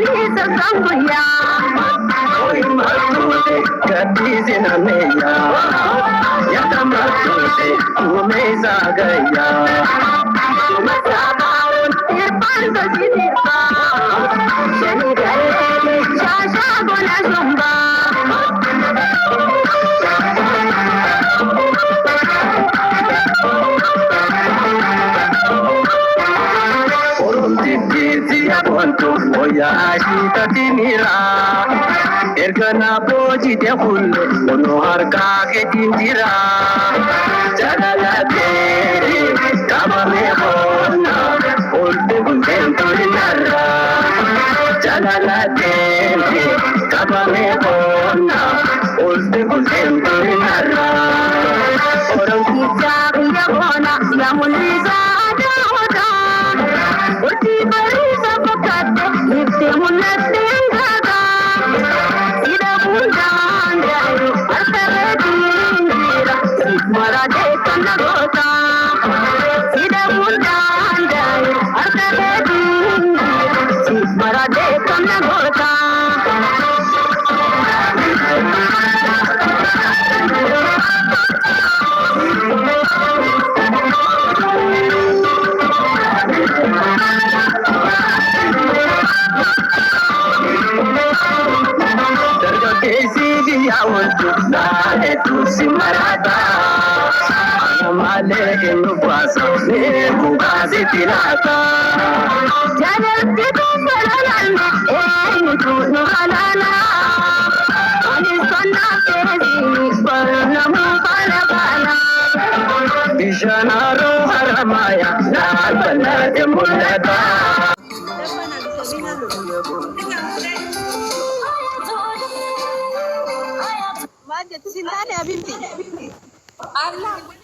Malisa Sambuya, Oi Matute, Katizi na Meya, Yata Matute, Umeza Gaya, Masabaun, Irfan Sajidika, Shani Gale, Shasha Guna Zumba. Oya ashita timira ergana boji de kulle ono harka ke tindira jalala tere kamame hona olte gunden tolinara jalala tere kamame hona olte gunden tolinara orang kita ya hona ya muliza ada uti bari sabakate nifte munate ngada ida bundanda artare dingira mara de kanagota ida bundanda artare dingira mara de kanagota Simarata, Amale Inukwasa, Mugazi Pirata. Janel Tiku Paralana, Nuku Halana, Anisana Tezi, Parnamu Palabana. Bishanaro Haramaya, Nabana Demulata. Cinta ya binti. Allah.